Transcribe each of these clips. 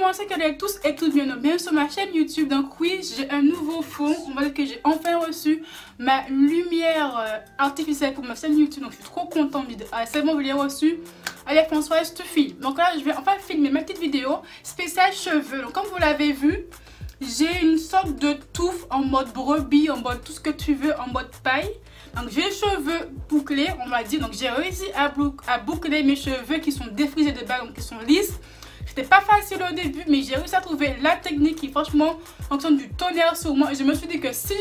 moi, c'est que vous allez tous et toutes bien sur ma chaîne YouTube. Donc oui, j'ai un nouveau fond. On va dire que j'ai enfin reçu ma lumière artificielle pour ma chaîne YouTube. Donc je suis trop contente. C'est bon, vous l'avez reçu. Allez Françoise, tu filmes. Donc là, je vais enfin filmer ma petite vidéo spéciale cheveux. Donc comme vous l'avez vu, j'ai une sorte de touffe en mode brebis, en mode tout ce que tu veux, en mode paille. Donc j'ai les cheveux bouclés, on va dire. Donc j'ai réussi à boucler mes cheveux qui sont défrisés de bas, donc qui sont lisses. C'était pas facile au début, mais j'ai réussi à trouver la technique qui franchement fonctionne du tonnerre sur moi. Et je me suis dit que si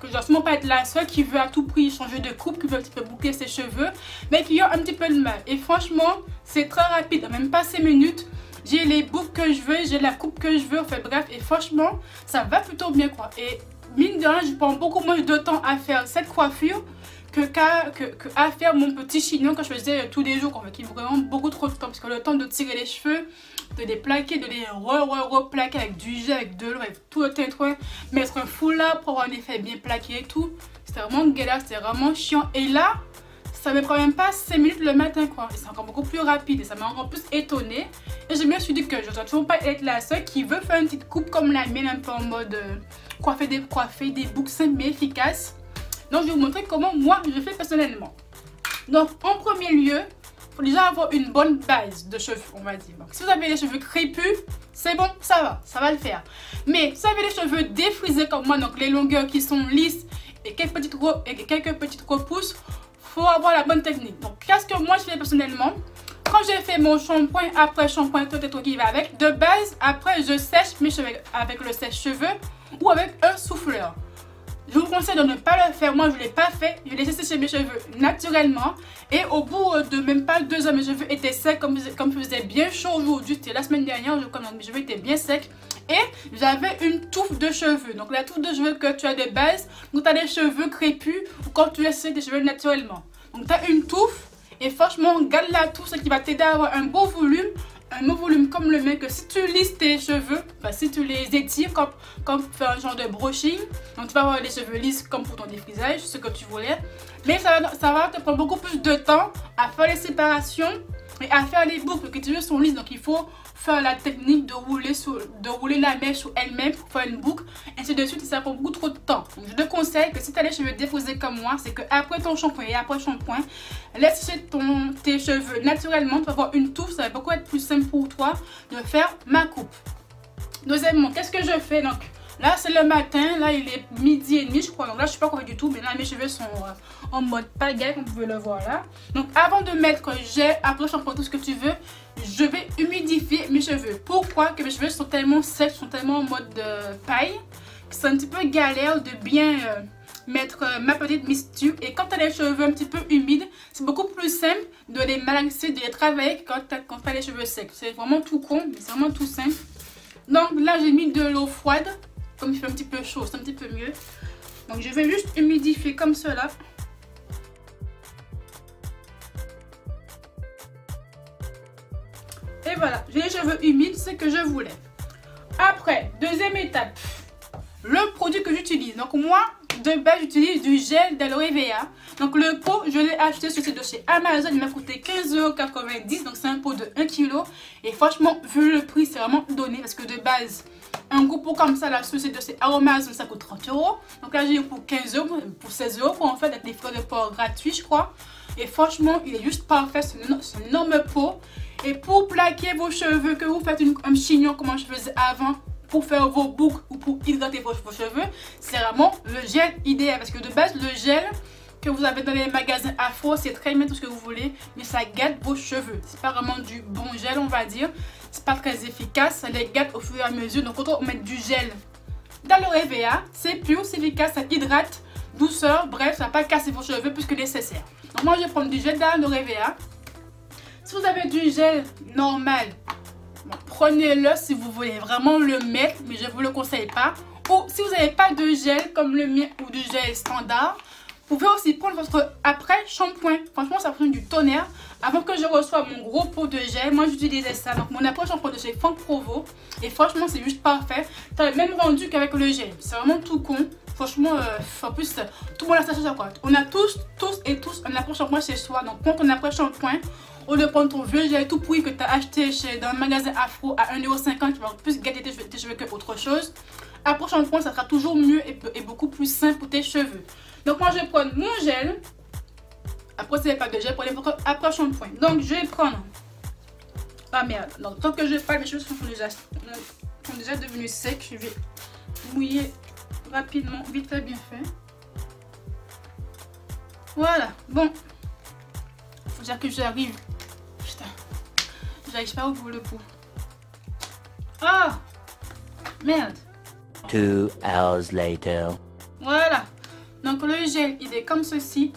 que je dois sûrement pas être la seule qui veut à tout prix changer de coupe, qui veut un petit peu boucler ses cheveux, mais qui a un petit peu de mal. Et franchement, c'est très rapide, même pas 5 minutes. J'ai les boucles que je veux, j'ai la coupe que je veux, enfin bref, et franchement, ça va plutôt bien quoi. Et mine de rien, je prends beaucoup moins de temps à faire cette coiffure à faire mon petit chignon que je faisais tous les jours, quoi, qui me prend vraiment beaucoup trop de temps, parce que le temps de tirer les cheveux, de les plaquer, de les replaquer avec du gel, avec de l'eau, avec tout le temps, mettre un foulard pour avoir un effet bien plaqué et tout, c'était vraiment galère, c'était vraiment chiant. Et là, ça me prend même pas 5 minutes le matin quoi, et c'est encore beaucoup plus rapide et ça m'a encore plus étonnée. Et je me suis dit que je dois toujours pas être la seule qui veut faire une petite coupe comme la mienne, un peu en mode coiffer des boucles simples mais efficaces. Donc je vais vous montrer comment moi je fais personnellement. Donc en premier lieu, il faut déjà avoir une bonne base de cheveux, on va dire. Donc si vous avez les cheveux crépus, c'est bon, ça va le faire. Mais si vous avez les cheveux défrisés comme moi, donc les longueurs qui sont lisses et quelques petites repousses, faut avoir la bonne technique. Donc qu'est-ce que moi je fais personnellement? Quand j'ai fait mon shampoing, après shampoing, tout qui va avec, de base, après je sèche mes cheveux avec le sèche-cheveux ou avec un souffleur. Je vous conseille de ne pas le faire. Moi, je ne l'ai pas fait. Je l'ai laissé sécher mes cheveux naturellement. Et au bout de même pas 2 heures, mes cheveux étaient secs. Comme il faisait bien chaud aujourd'hui. C'était la semaine dernière. Mes cheveux étaient bien secs. Et j'avais une touffe de cheveux. Donc, la touffe de cheveux que tu as de base. Donc, tu as des cheveux crépus. Ou quand tu laisses tes cheveux naturellement. Donc, tu as une touffe. Et franchement, garde la touffe. Ce qui va t'aider à avoir un beau volume. Un beau volume comme le mien, que si tu lisses tes cheveux, enfin si tu les étires comme tu fais un genre de brushing, donc tu vas avoir les cheveux lisses comme pour ton défrisage, ce que tu voulais. Mais ça va te prendre beaucoup plus de temps à faire les séparations et à faire les boucles, que tes cheveux sont lisses. Donc il faut faire la technique de rouler la mèche sur elle-même pour faire une boucle, ainsi de suite, et ça prend beaucoup trop de temps. Donc je te conseille que si tu as les cheveux défrisés comme moi, c'est que après ton shampoing et après shampoing, laisse sécher tes cheveux naturellement, tu vas avoir une touffe, ça va beaucoup être plus simple pour toi de faire ma coupe. Deuxièmement, qu'est-ce que je fais? Donc là c'est le matin, là il est midi et demi je crois, donc là je suis pas coiffée du tout, mais là mes cheveux sont en mode pagaille comme vous pouvez le voir là. Donc avant de mettre gel, après shampoing, tout ce que tu veux, je vais humidifier mes cheveux. Pourquoi? Que mes cheveux sont tellement secs, sont tellement en mode paille, que c'est un petit peu galère de bien mettre ma petite mixture. Et quand tu as les cheveux un petit peu humides, c'est beaucoup plus simple de les malaxer, de les travailler quand tu as les cheveux secs. C'est vraiment tout con, mais c'est vraiment tout simple. Donc là j'ai mis de l'eau froide, comme il fait un petit peu chaud, c'est un petit peu mieux. Donc je vais juste humidifier comme cela. Et voilà, j'ai les cheveux humides, c'est ce que je voulais. Après, deuxième étape, le produit que j'utilise. Donc moi, de base, j'utilise du gel d'aloe vera. Donc le pot, je l'ai acheté sur le site de chez Amazon. Il m'a coûté 15,90 €. Donc c'est un pot de 1 kg. Et franchement, vu le prix, c'est vraiment donné. Parce que de base, un gros pot comme ça, là, sur le site de chez Amazon, ça coûte 30 €. Donc là, j'ai eu pour 15 €, pour 16 € pour en fait, avec des frais de port gratuits, je crois. Et franchement, il est juste parfait. C'est un énorme pot. Et pour plaquer vos cheveux, que vous faites un chignon comme je faisais avant, pour faire vos boucles ou pour hydrater vos cheveux, c'est vraiment le gel idéal. Parce que de base, le gel que vous avez dans les magasins Afro, c'est très bien tout ce que vous voulez, mais ça gâte vos cheveux. C'est pas vraiment du bon gel, on va dire. C'est pas très efficace, ça les gâte au fur et à mesure. Donc quand on met du gel d'aloe vera, c'est pur, c'est efficace, ça hydrate, douceur, bref, ça va pas casser vos cheveux plus que nécessaire. Donc moi, je vais prendre du gel d'aloe vera. Si vous avez du gel normal, bon, prenez-le si vous voulez vraiment le mettre, mais je ne vous le conseille pas. Ou si vous n'avez pas de gel comme le mien ou du gel standard, vous pouvez aussi prendre votre après shampoing. Franchement, ça prend du tonnerre. Avant que je reçoive mon gros pot de gel, moi j'utilisais ça. Donc mon après shampoing de chez Franck Provo. Et franchement, c'est juste parfait. Tu as le même rendu qu'avec le gel. C'est vraiment tout con. Franchement, en plus, tout le monde a ça chez soi. On a tous un après shampoing chez soi. Donc prends ton après shampoing. Au lieu de prendre ton vieux gel tout pourri que tu as acheté dans un magasin Afro à 1,50 €, qui va plus gâter tes cheveux qu'autre chose. Après shampoing, ça sera toujours mieux et beaucoup plus simple pour tes cheveux. Donc moi je vais prendre mon gel. Après c'est pas de gel pour les après shampoing. Donc je vais prendre. Ah merde. Donc tant que je parle, mes cheveux sont déjà devenus secs. Je vais mouiller rapidement, vite fait, bien fait. Voilà. Bon. Faut dire que j'arrive. Putain. J'arrive pas à ouvrir le pot. Ah merde. 2 hours later. Voilà. Donc le gel, il est comme ceci.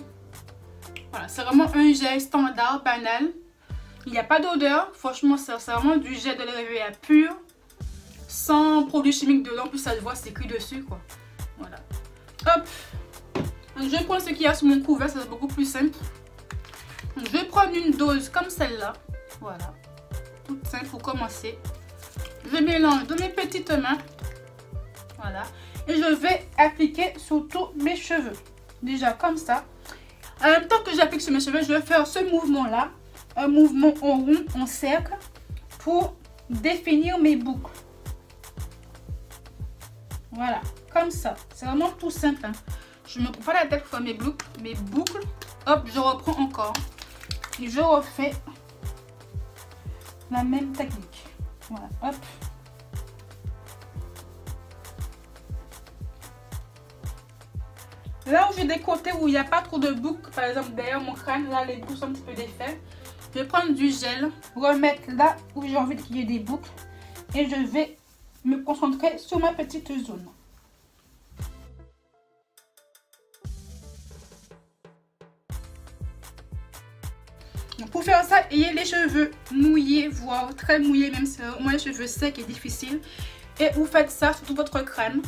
Voilà, c'est vraiment un gel standard, banal. Il n'y a pas d'odeur. Franchement, c'est vraiment du gel de l'aloe vera pur. Sans produits chimiques dedans. En plus, ça se voit, c'est écrit dessus, quoi. Voilà. Hop. Donc, je prends ce qu'il y a sur mon couvert. C'est beaucoup plus simple. Donc, je vais prendre une dose comme celle-là. Voilà. Toute simple pour commencer. Je mélange de mes petites mains. Voilà. Et je vais appliquer sur tous mes cheveux. Déjà comme ça. En même temps que j'applique sur mes cheveux, je vais faire ce mouvement-là. Un mouvement en rond, en cercle. Pour définir mes boucles. Voilà. Comme ça. C'est vraiment tout simple. Hein. Je ne me prends pas la tête pour faire mes boucles. Hop, je reprends encore. Et je refais la même technique. Voilà. Hop. Là où j'ai des côtés où il n'y a pas trop de boucles, par exemple derrière mon crâne, là les boucles sont un petit peu défaites, je vais prendre du gel, remettre là où j'ai envie qu'il y ait des boucles et je vais me concentrer sur ma petite zone. Donc pour faire ça, ayez les cheveux mouillés, voire très mouillés, même si moi les cheveux secs est difficile. Et vous faites ça sur tout votre crâne.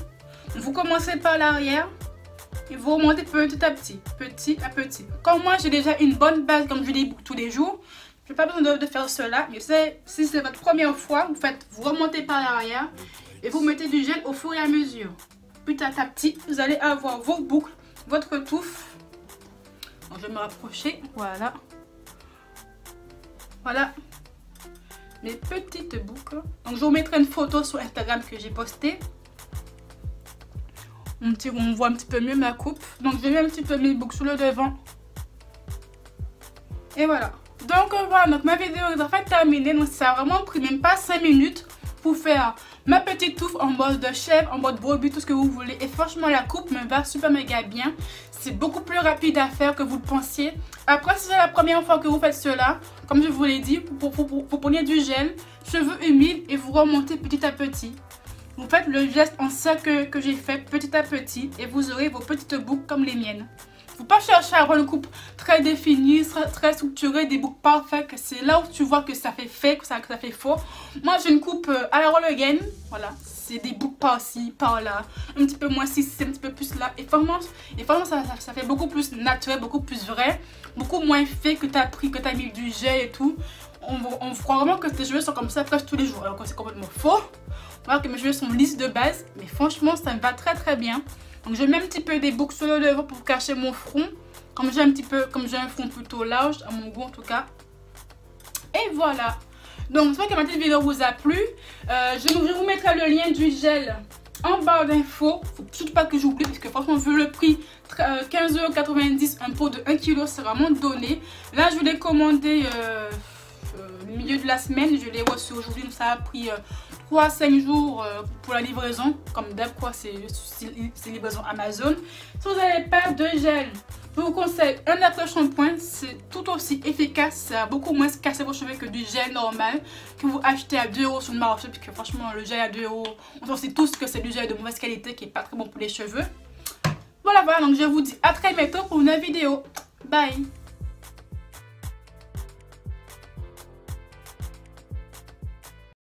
Vous commencez par l'arrière. Et vous remontez petit à petit, petit à petit. Comme moi, j'ai déjà une bonne base, comme je dis tous les jours. Je n'ai pas besoin de faire cela. Mais si c'est votre première fois, vous remontez par l'arrière et vous mettez du gel au fur et à mesure. Petit à petit, vous allez avoir vos boucles, votre touffe. Donc, je vais me rapprocher. Voilà. Voilà. Mes petites boucles. Donc, je vous mettrai une photo sur Instagram que j'ai postée. On voit un petit peu mieux ma coupe. Donc je mets un petit peu mes boucles sur le devant. Et voilà. Donc voilà, donc ma vidéo est en fait terminée. Donc ça a vraiment pris même pas 5 minutes pour faire ma petite touffe en mode de chèvre, en mode brebis, tout ce que vous voulez. Et franchement la coupe me va super méga bien. C'est beaucoup plus rapide à faire que vous le pensiez. Après si c'est la première fois que vous faites cela, comme je vous l'ai dit, vous prenez du gel, cheveux humides et vous remontez petit à petit. Vous faites le geste en cercle que j'ai fait petit à petit et vous aurez vos petites boucles comme les miennes. Il ne faut pas chercher à avoir une coupe très définie, très structurée, des boucles parfaites. C'est là où tu vois que ça fait fake, que ça fait faux. Moi j'ai une coupe à la roll again. Voilà, c'est des boucles par-ci, par-là. Un petit peu moins ici, un petit peu plus là. Et franchement ça fait beaucoup plus naturel, beaucoup plus vrai. Beaucoup moins fake que tu as pris, que tu as mis du gel et tout. On croit vraiment que tes cheveux sont comme ça presque tous les jours. Alors que c'est complètement faux. Voilà que mes cheveux sont lisses de base. Mais franchement ça me va très très bien. Donc je mets un petit peu des boucles sur le devant pour cacher mon front. Comme j'ai un front plutôt large, à mon goût en tout cas. Et voilà. Donc j'espère que ma petite vidéo vous a plu. Je vous mettrai le lien du gel en barre d'infos. Faut surtout pas que j'oublie parce que franchement vu le prix 15,90 €, un pot de 1 kg, c'est vraiment donné. Là je l'ai commandé au milieu de la semaine. Je l'ai reçu aujourd'hui. Donc ça a pris 3 à 5 jours pour la livraison. Comme d'hab quoi, c'est livraison Amazon. Si vous n'avez pas de gel, je vous conseille un après-shampoing. C'est tout aussi efficace. Ça a beaucoup moins cassé vos cheveux que du gel normal que vous achetez à 2 € sur le marché. Parce que franchement le gel à 2 €, on sait tous que c'est du gel de mauvaise qualité qui n'est pas très bon pour les cheveux. Voilà, donc je vous dis à très bientôt pour une nouvelle vidéo. Bye!